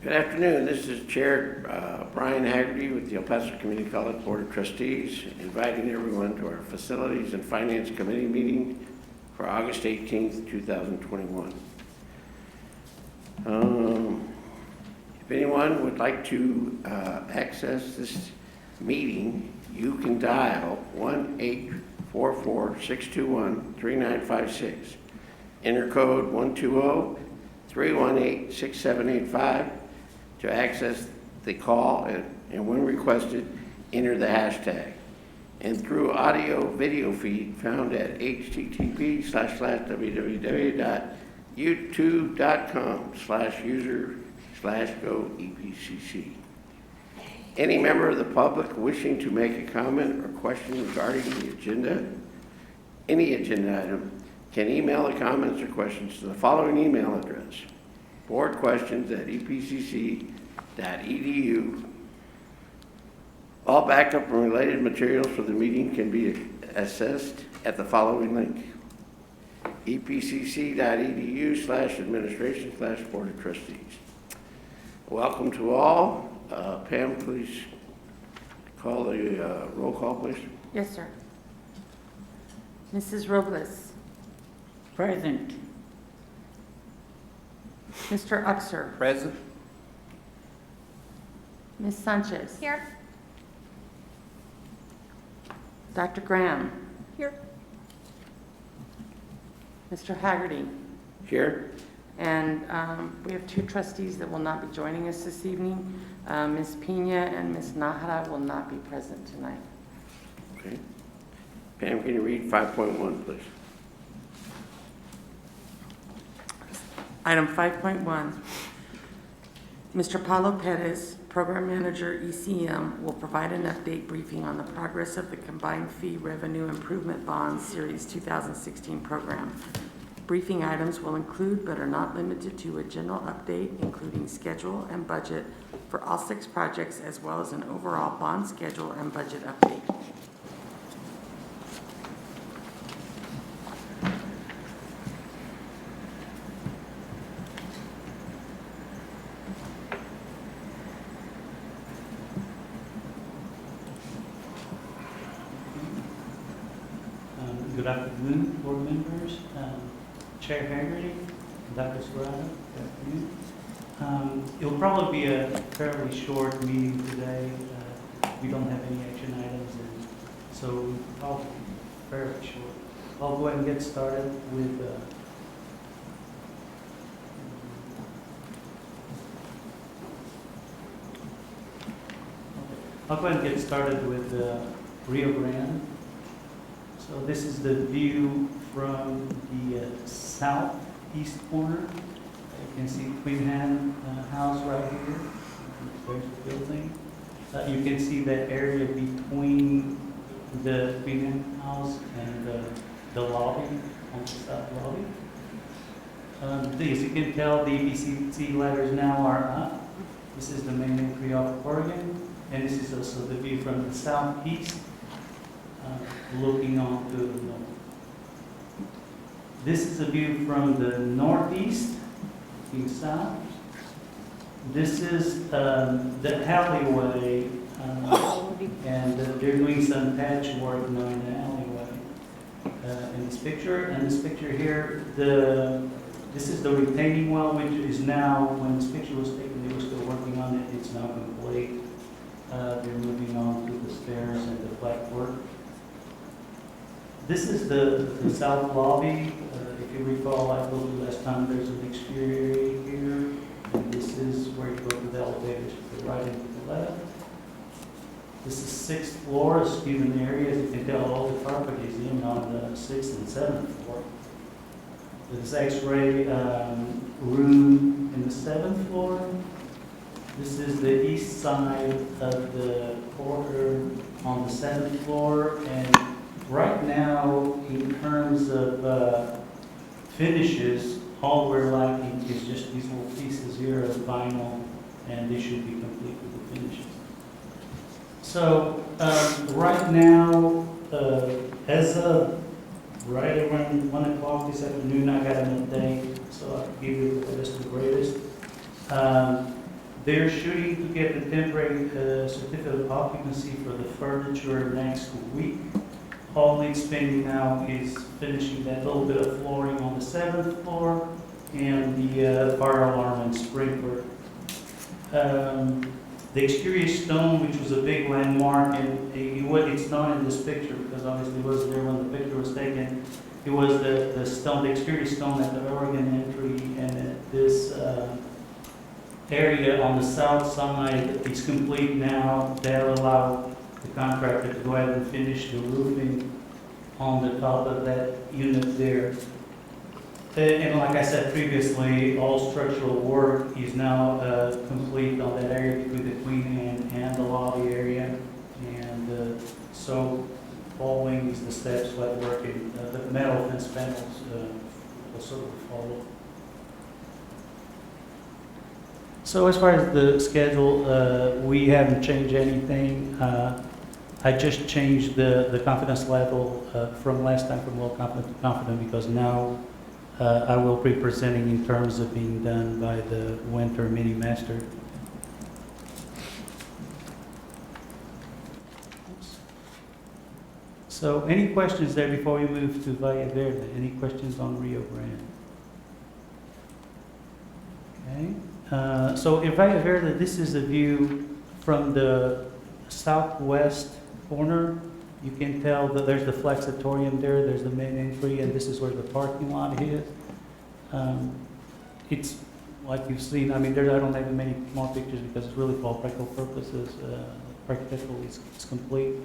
Good afternoon. This is Chair Brian Haggerty with the El Paso Community College Board of Trustees, inviting everyone to our Facilities and Finance Committee meeting for August 18th, 2021. If anyone would like to access this meeting, you can dial 1-844-621-3956. Enter code 120-318-6785 to access the call, and when requested, enter the hashtag. And through audio video feed found at http://www.youtube.com/user/go-EPCC. Any member of the public wishing to make a comment or question regarding the agenda, any agenda item, can email the comments or questions to the following email address: boardquestions@epcc.edu. All backup and related materials for the meeting can be accessed at the following link: epcc.edu/administration/board of trustees. Welcome to all. Pam, please call the roll call, please. Yes, sir. Mrs. Robles. Present. Mr. Uxer. Present. Ms. Sanchez. Here. Dr. Graham. Here. Mr. Haggerty. Here. And we have two trustees that will not be joining us this evening. Ms. Pena and Ms. Nahara will not be present tonight. Okay. Pam, can you read 5.1, please? Item 5.1, Mr. Paulo Perez, Program Manager, ECM, will provide an update briefing on the progress of the Combined Fee Revenue Improvement Bond Series 2016 program. Briefing items will include, but are not limited to, a general update, including schedule and budget for all 6 projects, as well as an overall bond schedule and budget update. Good afternoon, board members, Chair Haggerty, Dr. Serrano. Good afternoon. It'll probably be a fairly short meeting today. We don't have any action items, and so I'll be fairly short. I'll go ahead and get started with Rio Grande. So this is the view from the southeast corner. You can see Queen Anne House right here. There's the building. You can see that area between the Queen Anne House and the lobby, on the south lobby. As you can tell, the EPCC letters now are up. This is the main entry off Oregon, and this is also the view from the southeast. Looking on to the north. This is a view from the northeast, looking south. This is the alleyway, and they're doing some patchwork now in the alleyway in this picture. And this picture here, this is the retaining wall, which is now, when this picture was taken, they were still working on it. It's now complete. They're moving on to the stairs and the flat work. This is the south lobby. If you recall, I told you last time there's an exterior area here, and this is where you go to the elevators to the right and to the left. This is 6th floor, a student area. As you can tell, all the carpet is in on the 6th and 7th floor. This X-ray room in the 7th floor. This is the east side of the corridor on the 7th floor, and right now, in terms of finishes, all we're lacking is just these little pieces here of vinyl, and they should be complete with the finishes. So right now, as of right around 1 o'clock this afternoon, I got an update, so I'll give you the latest and greatest. They're shooting to get the temporary certificate of occupancy for the furniture next week. All it's pending now is finishing that little bit of flooring on the 7th floor and the fire alarm and sprinkler. The exterior stone, which was a big landmark, and it's not in this picture because obviously it wasn't there when the picture was taken. It was the stone, the exterior stone at the Oregon entry, and this area on the south side is complete now. That'll allow the contractor to go ahead and finish the roofing on the top of that unit there. And like I said previously, all structural work is now complete on that area between the Queen Anne and the lobby area. And so following is the steps like working, the metal fence panels will sort of follow. So as far as the schedule, we haven't changed anything. I just changed the confidence level from last time from low confident to confident because now I will be presenting in terms of being done by the winter mini master. So any questions there before we move to Valle Verde? Any questions on Rio Grande? Okay. So in Valle Verde, this is a view from the southwest corner. You can tell that there's the flexitorium there, there's the main entry, and this is where the parking lot is. It's like you've seen, I mean, I don't have many more pictures because it's really for practical purposes. Architecturally, it's complete.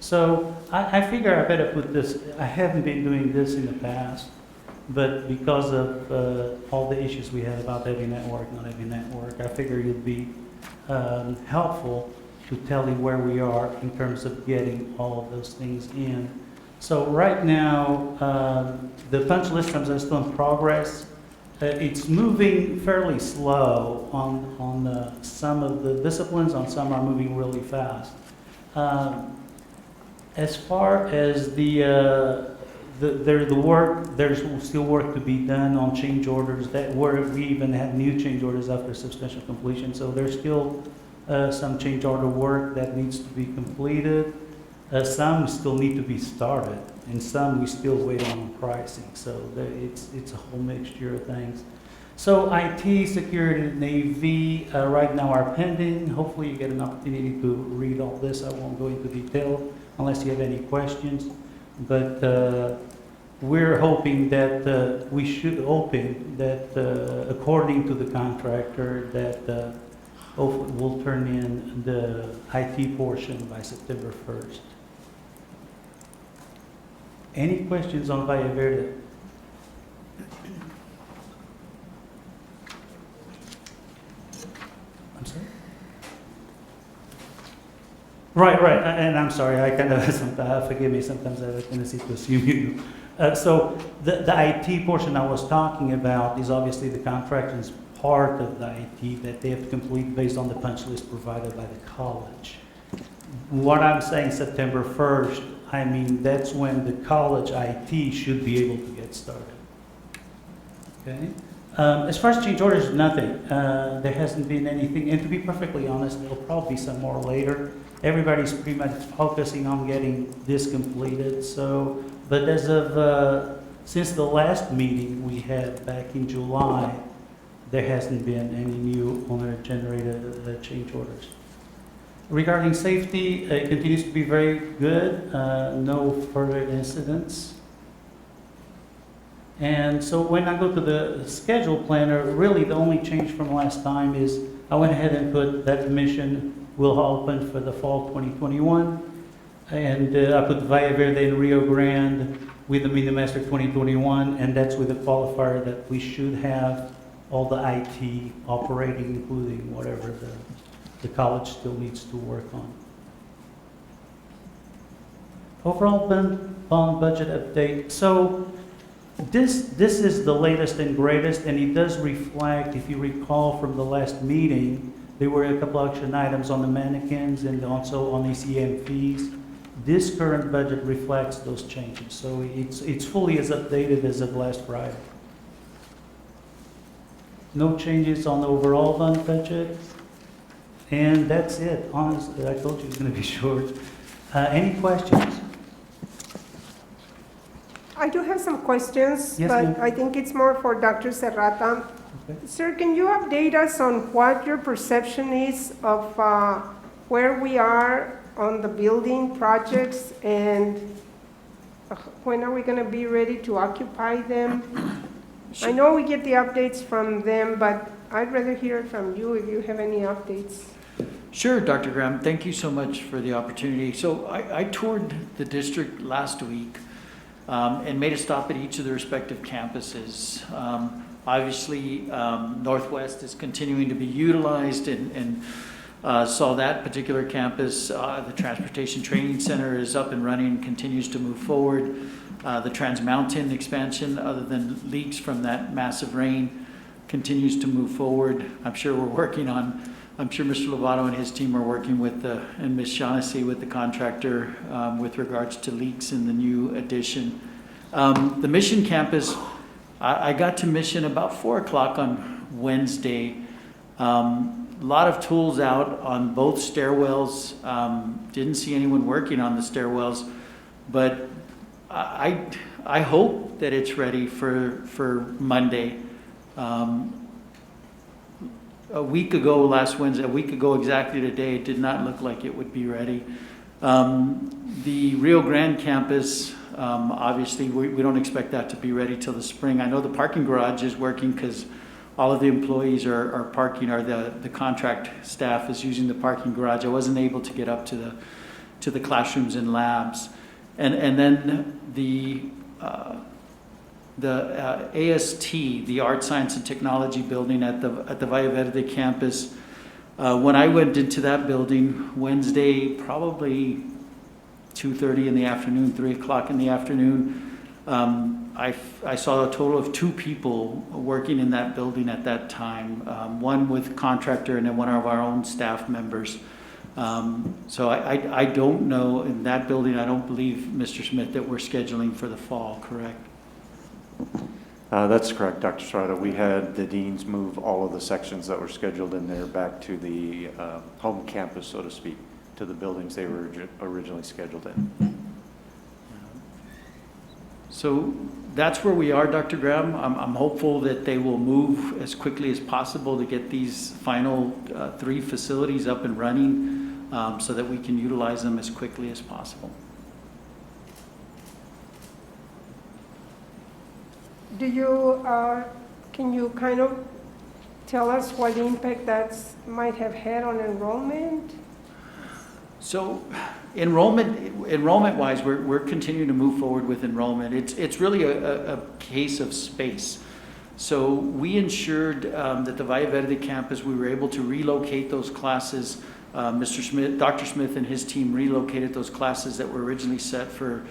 So I figure I better put this, I haven't been doing this in the past, but because of all the issues we had about heavy network, not heavy network, I figure it'd be helpful to tell you where we are in terms of getting all of those things in. So right now, the punch list comes in still in progress. It's moving fairly slow on some of the disciplines, on some are moving really fast. As far as the work, there's still work to be done on change orders. We even have new change orders after substantial completion. So there's still some change order work that needs to be completed. Some still need to be started, and some we still wait on pricing. So it's a whole mixture of things. So IT, security, and AV right now are pending. Hopefully you get an opportunity to read all this. I won't go into detail unless you have any questions. But we're hoping that we should open that according to the contractor that we'll turn in the IT portion by September 1st. Any questions on Valle Verde? I'm sorry? Right, and I'm sorry, I kind of, forgive me, sometimes I have a tendency to assume you do. So the IT portion I was talking about is obviously the contractor's part of the IT that they have to complete based on the punch list provided by the college. What I'm saying September 1st, I mean that's when the college IT should be able to get started. Okay? As far as change orders, nothing. There hasn't been anything, and to be perfectly honest, there'll probably be some more later. Everybody's pretty much focusing on getting this completed. So, but as of since the last meeting we had back in July, there hasn't been any new owner-generated change orders. Regarding safety, it continues to be very good. No further incidents. And so when I go to the schedule planner, really the only change from last time is I went ahead and put that mission will open for the fall 2021. And I put Valle Verde and Rio Grande with the Mini Master 2021, and that's with the qualifier that we should have all the IT operating, including whatever the college still needs to work on. Overall bond budget update. So this is the latest and greatest, and it does reflect, if you recall from the last meeting, there were a couple action items on the mannequins and also on ECM fees. This current budget reflects those changes. So it's fully as updated as of last Friday. No changes on the overall bond budget. And that's it. Honestly, I told you it's going to be short. Any questions? I do have some questions, Yes, but ma'am. I think it's more for Dr. Serrata. Okay. Sir, can you update us on what your perception is of where we are on the building projects and when are we going to be ready to occupy them? I know we get the updates from them, but I'd rather hear it from you if you have any updates. Sure, Dr. Graham. Thank you so much for the opportunity. So I toured the district last week and made a stop at each of the respective campuses. Obviously, Northwest is continuing to be utilized and saw that particular campus. The Transportation Training Center is up and running, continues to move forward. The Trans Mountain expansion, other than leaks from that massive rain, continues to move forward. I'm sure Mr. Lovato and his team are working with and Ms. Shaughnessy with the contractor with regards to leaks in the new addition. The Mission campus, I got to Mission about 4 o'clock on Wednesday. A lot of tools out on both stairwells. Didn't see anyone working on the stairwells, but I hope that it's ready for Monday. A week ago exactly today, it did not look like it would be ready. The Rio Grande campus, obviously we don't expect that to be ready till the spring. I know the parking garage is working because all of the employees are parking, or the contract staff is using the parking garage. I wasn't able to get up to the classrooms and labs. And then the AST, the Art, Science, and Technology building at the Valle Verde campus. When I went into that building Wednesday, probably 2:30 in the afternoon, 3 o'clock in the afternoon, I saw a total of 2 people working in that building at that time, one with contractor and then one of our own staff members. So I don't know, in that building, I don't believe, Mr. Smith, that we're scheduling for the fall, correct? That's correct, Dr. Serrata. We had the deans move all of the sections that were scheduled in there back to the home campus, so to speak, to the buildings they were originally scheduled in. So that's where we are, Dr. Graham. I'm hopeful that they will move as quickly as possible to get these final 3 facilities up and running so that we can utilize them as quickly as possible. Can you kind of tell us what impact that might have had on enrollment? So enrollment-wise, we're continuing to move forward with enrollment. It's really a case of space. So we ensured that the Valle Verde campus, we were able to relocate those classes. Dr. Smith and his team relocated those classes that were originally set for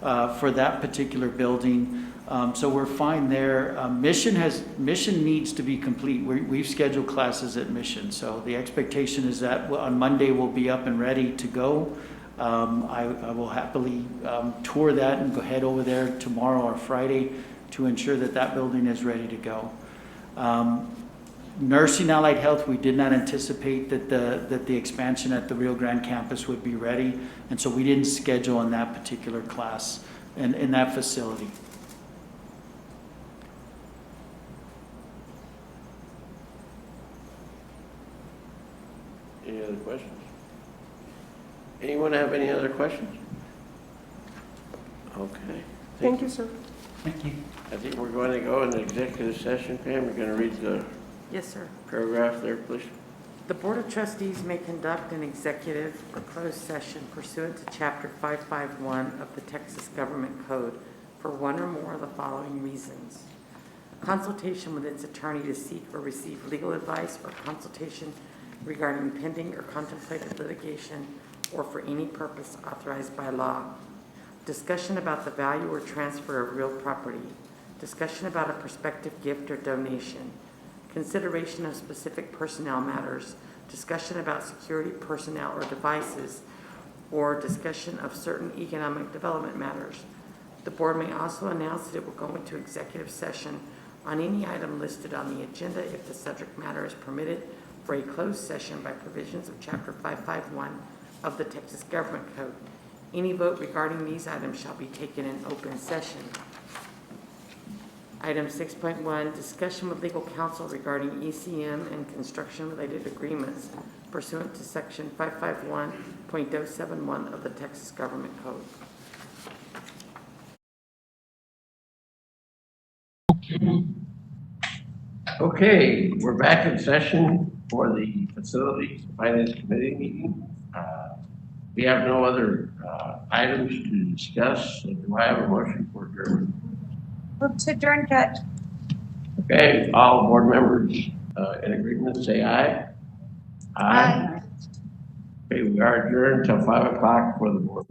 that particular building. So we're fine there. Mission needs to be complete. We've scheduled classes at Mission. So the expectation is that on Monday we'll be up and ready to go. I will happily tour that and go head over there tomorrow or Friday to ensure that that building is ready to go. Nursing Allied Health, we did not anticipate that the expansion at the Rio Grande campus would be ready, and so we didn't schedule on that particular class and in that facility. Any other questions? Anyone have any other questions? Okay. Thank you, sir. Thank you. I think we're going to go into executive session. Pam, you're going to read the Yes, sir. paragraph there, please. The Board of Trustees may conduct an executive or closed session pursuant to Chapter 551 of the Texas Government Code for one or more of the following reasons: consultation with its attorney to seek or receive legal advice, or consultation regarding pending or contemplated litigation, or for any purpose authorized by law; discussion about the value or transfer of real property; discussion about a prospective gift or donation; consideration of specific personnel matters; discussion about security personnel or devices; or discussion of certain economic development matters. The board may also announce that it will go into executive session on any item listed on the agenda if the subject matter is permitted for a closed session by provisions of Chapter 551 of the Texas Government Code. Any vote regarding these items shall be taken in open session. Item 6.1, discussion with legal counsel regarding ECM and construction-related agreements pursuant to Section 551.071 of the Texas Government Code. Okay, we're back in session for the Facilities and Finance Committee meeting. We have no other items to discuss. So do I have a motion for adjournment? Move to adjourn, Judge. Okay, all board members in agreement, say aye. Aye. Okay, we are adjourned till 5 o'clock for the board.